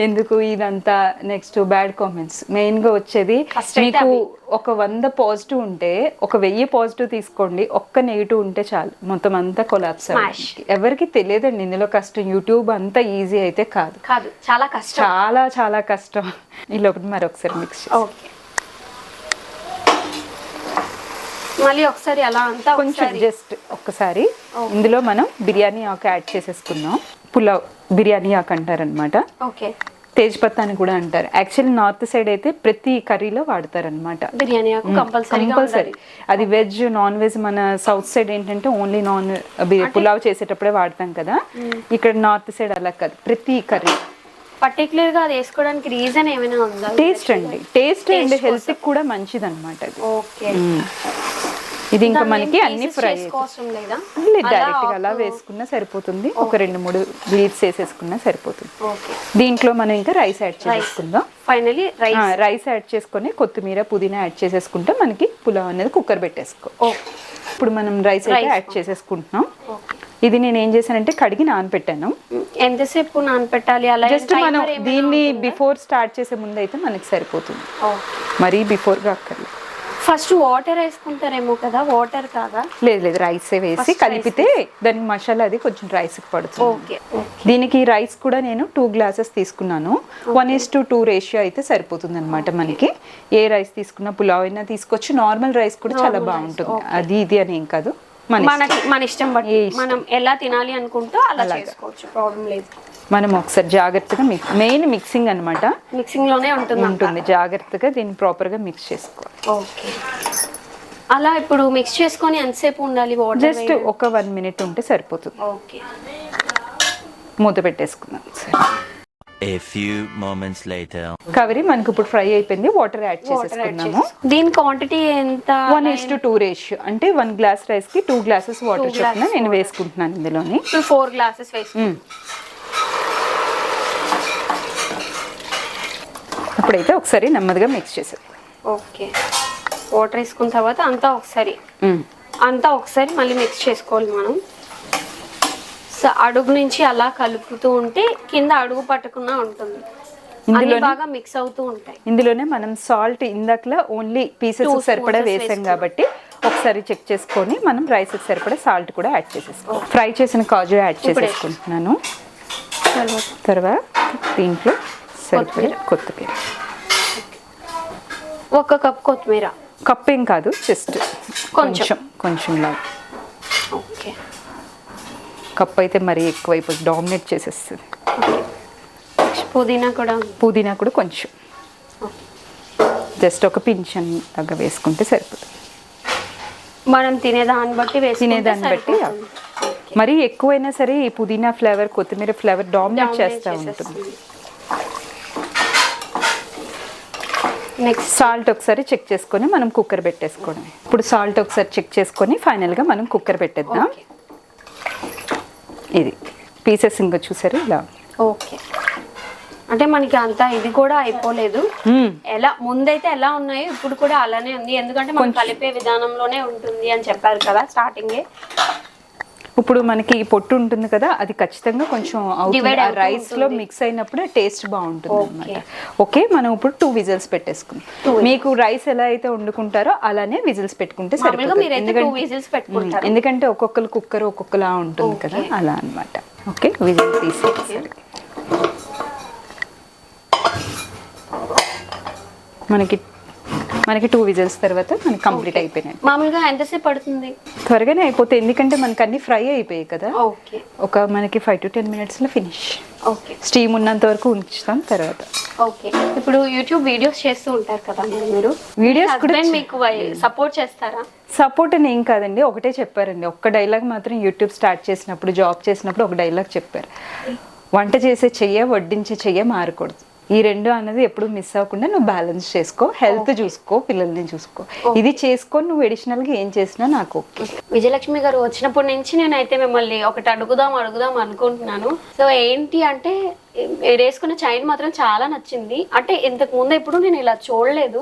ఎందుకు ఇదంతా. నెక్స్ట్ బ్యాడ్ కామెంట్స్ మెయిన్ గా వచ్చేది. మీకు ఒక 100 పాజిటివ్ ఉంటే ఒక 1000 పాజిటివ్ తీసుకోండి, ఒక్క నెగిటివ్ ఉంటే చాలు మొత్తం అంతా కొలాప్స్. ఎవరికి తెలియదండి ఇందులో కష్టం. యూట్యూబ్ అంతా ఈజీ అయితే కాదు, చాలా కష్టం, చాలా చాలా కష్టం. ఈ లోపల మరొకసారి మిక్స్. ఓకే, మళ్ళీ ఒకసారి అలా అంతా కొంచెం జస్ట్ ఒక్కసారి ఇందులో మనం బిర్యానీ ఆకు యాడ్ చేసేసుకుందాం. పులావ్ బిర్యానీ ఆకు అంటారనమాట. ఓకే. తేజ్పత్తా అని కూడా అంటారు. యాక్చువల్లీ నార్త్ సైడ్ అయితే ప్రతి కర్రీలో వాడతారనమాట. బిర్యానీ ఆకు కంపల్సరీ. అది వెజ్ నాన్ వెజ్. మన సౌత్ సైడ్ ఏంటంటే ఓన్లీ పులావ్ చేసేటప్పుడే వాడతాం కదా, ఇక్కడ నార్త్ సైడ్ అలా కాదు, ప్రతి కర్రీ. పర్టికులర్ గా అది వేసుకోవడానికి రీజన్ ఏమైనా ఉందా? టేస్ట్ అండ్ హెల్త్ కూడా మంచిది అనమాట. ఓకే. ఇది ఇంకా మనకి అన్ని ఫ్రై లేదా డైరెక్ట్ గా అలా వేసుకున్నా సరిపోతుంది. ఒక 2-3 లీవ్స్ వేసేసుకున్నా సరిపోతుంది. దీంట్లో మనం ఇంకా రైస్ యాడ్ చేసుకుందాం. ఫైనలీ రైస్ యాడ్ చేసుకొని కొత్తిమీర పుదీనా యాడ్ చేసేసుకుంటే మనకి పులావ్ అనేది కుక్కర్ పెట్టేసుకో. ఇప్పుడు మనం రైస్ అయితే యాడ్ చేసేసుకుంటున్నాం. ఇది నేను ఏం చేశానంటే కడిగి నానబెట్టాను. ఎంతసేపు నానబెట్టాలి? అలా జస్ట్ మనం దీన్ని బిఫోర్ స్టార్ట్ చేసే ముందు అయితే మనకి సరిపోతుంది, మరీ బిఫోర్ గా అక్కర్లేదు. ఫస్ట్ వాటర్ వేసుకుంటారేమో కదా, వాటర్ కాదా? లేదు రైస్ వేసి కలిపితే దాని మసాలా అది కొంచెం రైస్ కి పడుతుంది. దీనికి రైస్ కూడా నేను 2 గ్లాసెస్ తీసుకున్నాను. 1:2 రేషియో అయితే సరిపోతుంది అనమాట మనకి. ఏ రైస్ తీసుకున్నా పులావ్ అయినా తీసుకోవచ్చు, నార్మల్ రైస్ కూడా చాలా బాగుంటుంది. అది ఇది అని ఏం కాదు, మన ఇష్టం బట్టి మనం ఎలా తినాలి అనుకుంటూ అలా చేసుకోవచ్చు, ప్రాబ్లం లేదు. మనం ఒకసారి జాగ్రత్తగా మెయిన్ మిక్సింగ్ అనమాట, మిక్సింగ్ లోనే ఉంటుంది. జాగ్రత్తగా దీన్ని ప్రాపర్ గా మిక్స్ చేసుకోవాలి. ఓకే. అలా ఇప్పుడు మిక్స్ చేసుకొని ఎంతసేపు ఉండాలి? వాటర్ జస్ట్ ఒక 1 మినిట్ ఉంటే సరిపోతుంది. ఓకే. మూత పెట్టేసుకుందాం. A few moments later. కవరి మనకి ఇప్పుడు ఫ్రై అయిపోయింది. వాటర్ యాడ్ చేసేసుకున్నాము. దీని క్వాంటిటీ ఎంత? 1:2 రేషియో. అంటే 1 గ్లాస్ రైస్ కి 2 గ్లాసెస్ వాటర్ చొప్పున నేను వేసుకుంటున్నాను ఇందులోని. 4 గ్లాసెస్ వేసుకుంటాం. ఇప్పుడైతే ఒకసారి నెమ్మదిగా మిక్స్ చేసేది. ఓకే. వాటర్ వేసుకున్న తర్వాత అంతా ఒకసారి మళ్ళీ మిక్స్ చేసుకోవాలి మనం. సో అడుగు నుంచి అలా కలుపుతూ ఉంటే కింద అడుగు పట్టకుండా ఉంటుంది, అన్ని బాగా మిక్స్ అవుతూ ఉంటాయి. ఇందులోనే మనం సాల్ట్ ఇందాకలా ఓన్లీ పీసెస్ సరిపడా వేసాం కాబట్టి ఒకసారి చెక్ చేసుకొని మనం రైస్ సరిపడా సాల్ట్ కూడా యాడ్ చేసేసుకోవాలి. ఫ్రై చేసిన కాజు యాడ్ చేసేసుకుంటున్నాను. తర్వాత దీంట్లో సరిపడా కొత్తిమీర, 1 కప్ కొత్తిమీర. కప్ ఏం కాదు, జస్ట్ కొంచెం లాగా. ఓకే. కప్ అయితే మరీ ఎక్కువైపోతుంది, డామినేట్ చేసేస్తుంది. పుదీనా కూడా కొంచెం, జస్ట్ ఒక పింఛన్ లాగా వేసుకుంటే సరిపోతుంది. మనం తినేదాన్ని బట్టి మరీ ఎక్కువైనా సరే ఈ పుదీనా ఫ్లేవర్ కొత్తిమీర ఫ్లేవర్ డామినేట్ చేస్తూ ఉంటుంది. నెక్స్ట్ సాల్ట్ ఒకసారి చెక్ చేసుకొని మనం కుక్కర్ పెట్టేసుకోవడం. ఇప్పుడు సాల్ట్ ఒకసారి చెక్ చేసుకొని ఫైనల్గా మనం కుక్కర్ పెట్టేద్దాం. ఇది పీసెస్ ఇంకా చూసారు ఇలా. ఓకే. అంటే మనకి అంతా ఇది కూడా అయిపోలేదు, ఎలా ముందైతే ఎలా ఉన్నాయో ఇప్పుడు కూడా అలానే ఉంది, ఎందుకంటే మనం కలిపే విధానంలోనే ఉంటుంది అని చెప్పారు కదా స్టార్టింగే. ఇప్పుడు మనకి పొట్టు ఉంటుంది కదా, అది ఖచ్చితంగా కొంచెం రైస్ లో మిక్స్ అయినప్పుడు టేస్ట్ బాగుంటుంది అనమాట. ఓకే, మనం ఇప్పుడు 2 విజిల్స్ పెట్టేసుకుందాం. మీకు రైస్ ఎలా అయితే వండుకుంటారో అలానే విజిల్స్ పెట్టుకుంటే సరిపోతుంది. ఎందుకంటే ఒక్కొక్కరు కుక్కర్ ఒక్కొక్కలా ఉంటుంది కదా, అలా అనమాట. ఓకే, విజిల్ తీసేసి మనకి 2 విజిల్స్ తర్వాత మనకి కంప్లీట్ అయిపోయినాయి. మామూలుగా ఎంతసేపు పడుతుంది? త్వరగానే అయిపోతాయి, ఎందుకంటే మనకి అన్ని ఫ్రై అయిపోయాయి కదా. ఒక మనకి 5 to 10 minutes లో ఫినిష్. ఓకే. స్టీమ్ ఉన్నంత వరకు ఉంచుతాం తర్వాత. ఓకే. ఇప్పుడు యూట్యూబ్ వీడియోస్ చేస్తూ ఉంటారు కదా మీరు, వీడియోస్ కూడా మీకు సపోర్ట్ చేస్తారా? సపోర్ట్ అని ఏం కాదండి, ఒకటే చెప్పారండి, ఒక్క డైలాగ్ మాత్రం యూట్యూబ్ స్టార్ట్ చేసినప్పుడు, జాబ్ చేసినప్పుడు ఒక డైలాగ్ చెప్పారు, వంట చేసే చెయ్య వడ్డించే చెయ్య మారకూడదు. ఈ 2 అన్నది ఎప్పుడు మిస్ అవ్వకుండా నువ్వు బ్యాలెన్స్ చేసుకో, హెల్త్ చూసుకో, పిల్లల్ని చూసుకో, ఇది చేసుకొని నువ్వు అడిషనల్ గా ఏం చేసినా నాకు ఓకే. విజయలక్ష్మి గారు వచ్చినప్పటి నుంచి నేనైతే మిమ్మల్ని ఒకటి అడుగుదాం అనుకుంటున్నాను. సో ఏంటి అంటే మీరు వేసుకున్న చైన్ మాత్రం చాలా నచ్చింది. అంటే ఇంతకు ముందు ఎప్పుడు నేను ఇలా చూడలేదు.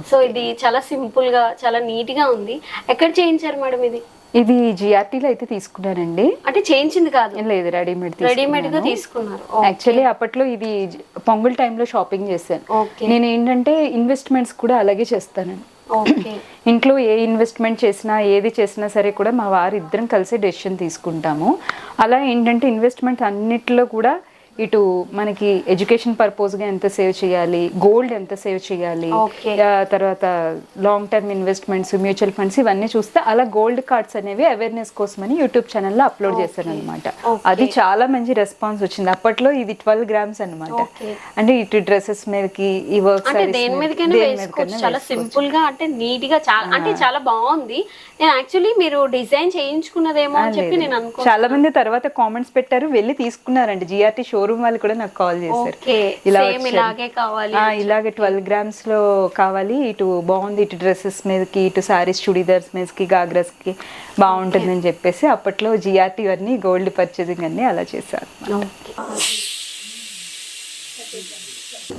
సో ఇది చాలా సింపుల్ గా చాలా నీట్ గా ఉంది. ఎక్కడ చేయించారు మేడం ఇది? ఇది జిఆర్టీలో అయితే తీసుకున్నానండి. అంటే చేయించింది కాదు? లేదు, రెడీమేడ్ గా తీసుకున్నారు. యాక్చువల్లీ అప్పట్లో ఇది పొంగల్ టైంలో షాపింగ్ చేశాను. నేను ఏంటంటే ఇన్వెస్ట్మెంట్స్ కూడా అలాగే చేస్తానండి. ఇంట్లో ఏ ఇన్వెస్ట్మెంట్ చేసినా ఏది చేసినా సరే కూడా మా వారు ఇద్దరం కలిసి డెసిషన్ తీసుకుంటాము. అలా ఏంటంటే ఇన్వెస్ట్మెంట్ అన్నిట్లో కూడా ఇటు మనకి ఎడ్యుకేషన్ పర్పస్ గా ఎంత సేవ్ చేయాలి, గోల్డ్ ఎంత సేవ్ చేయాలి, Okay. తర్వాత long term investments, mutual funds ఇవన్నీ చూస్తే అలా గోల్డ్ కార్డ్స్ అనేవి అవేర్నెస్ కోసమని యూట్యూబ్ ఛానల్లో అప్లోడ్ చేశాను అనమాట. Okay. అది చాలా మంచి రెస్పాన్స్ వచ్చింది. అప్పట్లో ఇది 12 grams అనమాట. Okay. అంటే ఇటు డ్రెస్సెస్ మీదకి, ఈ వర్క్ అంటే దేని మీదకైనా వేసుకోవచ్చు, చాలా సింపుల్ గా, అంటే నీట్ గా, చాలా అంటే చాలా బాగుంది. నేను యాక్చువల్లీ మీరు డిజైన్ చేయించుకున్నదేమో అని చెప్పి నేను అనుకో. చాలా మంది తర్వాత కామెంట్స్ పెట్టారు, వెళ్ళి తీసుకున్నారండి. జిఆర్టీ షోరూమ్ వాళ్ళు కూడా నాకు కాల్ చేశారు, సేమ్ ఇలాగే కావాలి, ఇలాగే 12 grams లో కావాలి, ఇటు బాగుంది, ఇటు డ్రెస్సెస్ మీదకి, ఇటు సారీస్ చుడీదార్స్ మీదకి, గాగ్రాస్ కి బాగుంటుందని చెప్పేసి అప్పట్లో జిఆర్టీ అన్ని గోల్డ్ పర్చేసింగ్ అన్ని అలా చేశారు.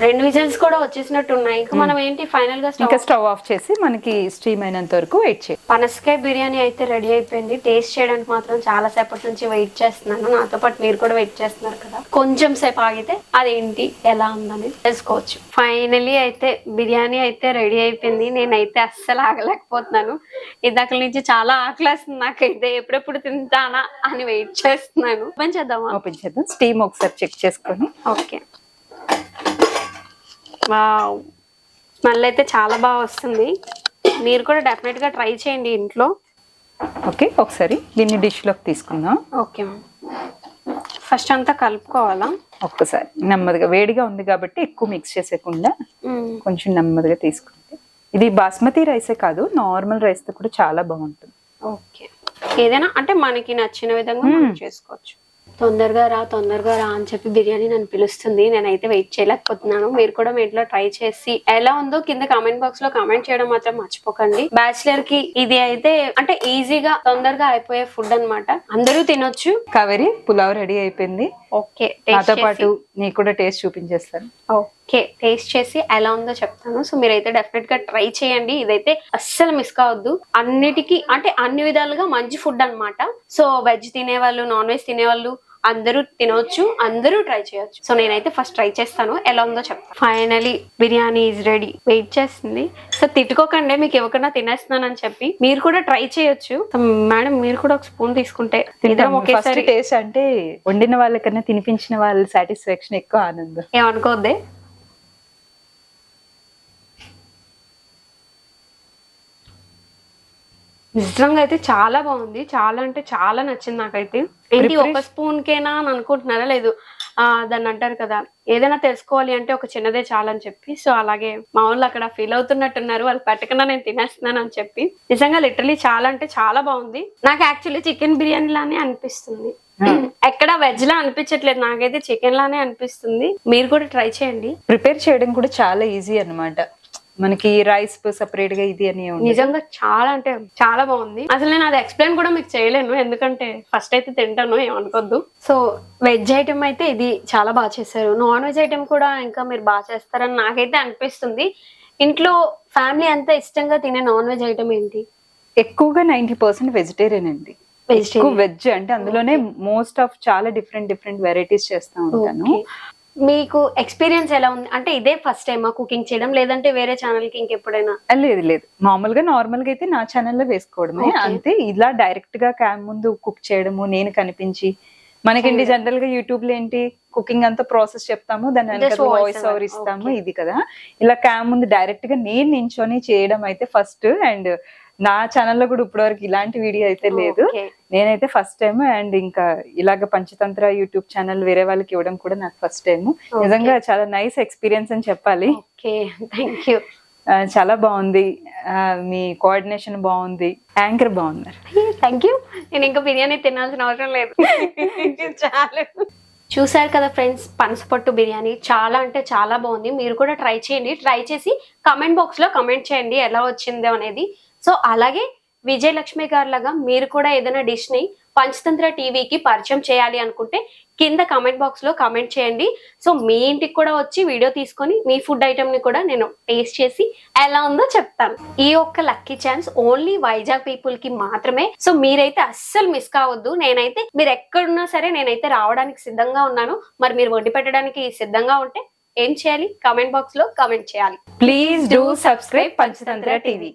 రెండు విజిల్స్ కూడా వచ్చేసినట్టు ఉన్నాయి. ఇంకా మనం ఏంటి ఫైనల్ గా ఇంకా స్టవ్ ఆఫ్ చేసి మనకి స్టీమ్ అయినంత వరకు వెయిట్ చేయాలి. పనసకాయ బిర్యానీ అయితే రెడీ అయిపోయింది. టేస్ట్ చేయడానికి మాత్రం చాలా సేపటి నుంచి వెయిట్ చేస్తున్నాను. నాతో పాటు మీరు కూడా వెయిట్ చేస్తున్నారు కదా, కొంచెం సేపు ఆగితే అదేంటి ఎలా ఉందని తెలుసుకోవచ్చు. ఫైనలీ అయితే బిర్యానీ అయితే రెడీ అయిపోయింది. నేనైతే అస్సలు ఆగలేకపోతున్నాను. ఇందాక నుంచి చాలా ఆకలేస్తుంది నాకైతే, ఎప్పుడెప్పుడు తింటానా అని వెయిట్ చేస్తున్నాను. ఓపెన్ చేద్దామా? ఓపెన్ చేద్దాం. స్టీమ్ ఒకసారి చెక్ చేసుకొని. ఓకే, వావ్, స్మెల్ అయితే చాలా బాగా వస్తుంది. మీరు కూడా డెఫినెట్ గా ట్రై చేయండి ఇంట్లో. ఓకే, ఒకసారి దీన్ని డిష్ లోకి తీసుకుందాం. ఓకే, ఫస్ట్ అంతా కలుపుకోవాలా? ఒక్కసారి నెమ్మదిగా, వేడిగా ఉంది కాబట్టి ఎక్కువ మిక్స్ చేసేయకుండా కొంచెం నెమ్మదిగా తీసుకుంటే. ఇది బాస్మతి రైసే కాదు, నార్మల్ రైస్ తో కూడా చాలా బాగుంటుంది. ఓకే, ఏదైనా అంటే మనకి నచ్చిన విధంగా మనం చేసుకోవచ్చు. తొందరగా రా అని చెప్పి బిర్యానీ నన్ను పిలుస్తుంది. నేనైతే వెయిట్ చేయలేకపోతున్నాను. మీరు కూడా మీ ఇంట్లో ట్రై చేసి ఎలా ఉందో కింద కామెంట్ బాక్స్ లో కామెంట్ చేయడం మాత్రం మర్చిపోకండి. బ్యాచిలర్ కి ఇది అయితే అంటే ఈజీగా తొందరగా అయిపోయే ఫుడ్ అన్నమాట, అందరూ తినొచ్చు. కావేరి, పులావ్ రెడీ అయిపోయింది. ఓకే, నాతో పాటు నీకు కూడా టేస్ట్ చూపించేస్తాను. ఓకే, టేస్ట్ చేసి ఎలా ఉందో చెప్తాను. సో మీరైతే డెఫినెట్ గా ట్రై చేయండి. ఇదైతే అస్సలు మిస్ కావద్దు. అన్నిటికీ అంటే అన్ని విధాలుగా మంచి ఫుడ్ అన్నమాట. సో వెజ్ తినేవాళ్ళు, నాన్ వెజ్ తినేవాళ్ళు అందరూ తినవచ్చు, అందరూ ట్రై చేయొచ్చు. సో నేనైతే ఫస్ట్ ట్రై చేస్తాను, ఎలా ఉందో చెప్తాను. Finally biryani is ready. Wait చేస్తుంది. సో తిట్టుకోకండి, మీకు ఇవ్వకుండా తినేస్తున్నాను అని చెప్పి. మీరు కూడా ట్రై చేయొచ్చు. మేడం మీరు కూడా ఒక స్పూన్ తీసుకుంటే ఇద్దరం ఒకేసారి. టేస్ట్ అంటే వండిన వాళ్ళకన్నా తినిపించిన వాళ్ళ సాటిస్ఫాక్షన్ ఎక్కువ, ఆనందం. ఏమనుకోద్దే. నిజంగా అయితే చాలా బాగుంది, చాలా అంటే చాలా నచ్చింది నాకైతే. ఏంటి ఒక స్పూన్ కేనా అని అనుకుంటున్నారా? లేదు, దాన్ని అంటారు కదా, ఏదైనా తెలుసుకోవాలి అంటే ఒక చిన్నదే చాలని చెప్పి. సో అలాగే మా వాళ్ళు అక్కడ ఫీల్ అవుతున్నట్టున్నారు, వాళ్ళు పెట్టకుండా నేను తినేస్తున్నాను అని చెప్పి. నిజంగా లిటరలీ చాలా అంటే చాలా బాగుంది. నాకు యాక్చువల్లీ చికెన్ బిర్యానీ లానే అనిపిస్తుంది, ఎక్కడ వెజ్ లా అనిపించట్లేదు. నాకైతే చికెన్ లానే అనిపిస్తుంది. మీరు కూడా ట్రై చేయండి. ప్రిపేర్ చేయడం కూడా చాలా ఈజీ అన్నమాట. మనకి రైస్ సెపరేట్ గా ఇది అని నిజంగా చాలా అంటే చాలా బాగుంది. అసలు నేను అది ఎక్స్ప్లెయిన్ కూడా మీకు చేయలేను, ఎందుకంటే ఫస్ట్ అయితే తింటాను, ఏమనుకోద్దు. సో వెజ్ ఐటమ్ అయితే ఇది చాలా బాగా చేశారు. నాన్ వెజ్ ఐటమ్ కూడా ఇంకా మీరు బాగా చేస్తారని నాకైతే అనిపిస్తుంది. ఇంట్లో ఫ్యామిలీ అంతా ఇష్టంగా తినే నాన్ వెజ్ ఐటమ్ ఏంటి? ఎక్కువగా 90% వెజిటేరియన్ అండి. వెజ్ అంటే అందులోనే మోస్ట్ ఆఫ్ చాలా డిఫరెంట్ వెరైటీస్ చేస్తా ఉంటాను. మీకు ఎక్స్పీరియన్స్ ఎలా ఉంది? అంటే ఇదే ఫస్ట్ టైమా కుకింగ్ చేయడం, లేదంటే వేరే ఛానల్ కి ఇంకెప్పుడైనా? లేదు, మామూలుగా నార్మల్ గా అయితే నా ఛానల్లో వేసుకోవడమే అంతే. ఇలా డైరెక్ట్ గా క్యామ్ ముందు కుక్ చేయడము, నేను కనిపించి, మనకేంటి జనరల్ గా యూట్యూబ్ లో ఏంటి కుకింగ్ అంతా ప్రాసెస్ చెప్తాము, దాని వాయిస్ ఓవర్ ఇస్తాము, ఇది కదా. ఇలా క్యామ్ ముందు డైరెక్ట్ గా నేను నించొని చేయడం అయితే ఫస్ట్. అండ్ నా ఛానల్లో కూడా ఇప్పటి వరకు ఇలాంటి వీడియో అయితే లేదు, నేనైతే ఫస్ట్ టైం. అండ్ ఇంకా ఇలాగ పంచతంత్ర యూట్యూబ్ ఛానల్ వేరే వాళ్ళకి ఇవ్వడం కూడా నాకు ఫస్ట్ టైం. నిజంగా చాలా నైస్ ఎక్స్పీరియన్స్ అని చెప్పాలి. చాలా బాగుంది, మీ కోఆర్డినేషన్ బాగుంది, యాంకర్ బాగున్నారు. Thank you. నేను ఇంకా బిర్యానీ తినాల్సిన అవసరం లేదు, చాలు. చూసారు కదా ఫ్రెండ్స్, పనసపొట్టు బిర్యానీ చాలా అంటే చాలా బాగుంది. మీరు కూడా ట్రై చేయండి. ట్రై చేసి కామెంట్ బాక్స్ లో కామెంట్ చేయండి ఎలా వచ్చిందో అనేది. సో అలాగే విజయలక్ష్మి గారు లాగా మీరు కూడా ఏదైనా డిష్ ని పంచతంత్ర టీవీకి పరిచయం చేయాలి అనుకుంటే కింద కామెంట్ బాక్స్ లో కామెంట్ చేయండి. సో మీ ఇంటికి కూడా వచ్చి వీడియో తీసుకొని మీ ఫుడ్ ఐటమ్ ని కూడా నేను టేస్ట్ చేసి ఎలా ఉందో చెప్తాను. ఈ ఒక్క lucky chance only Vizag people కి మాత్రమే. సో మీరైతే అస్సలు మిస్ కావద్దు. నేనైతే మీరు ఎక్కడున్నా సరే నేనైతే రావడానికి సిద్ధంగా ఉన్నాను. మరి మీరు వండి పెట్టడానికి సిద్ధంగా ఉంటే ఏం చేయాలి? కామెంట్ బాక్స్ లో కామెంట్ చేయాలి. Please do subscribe Panchatantra TV.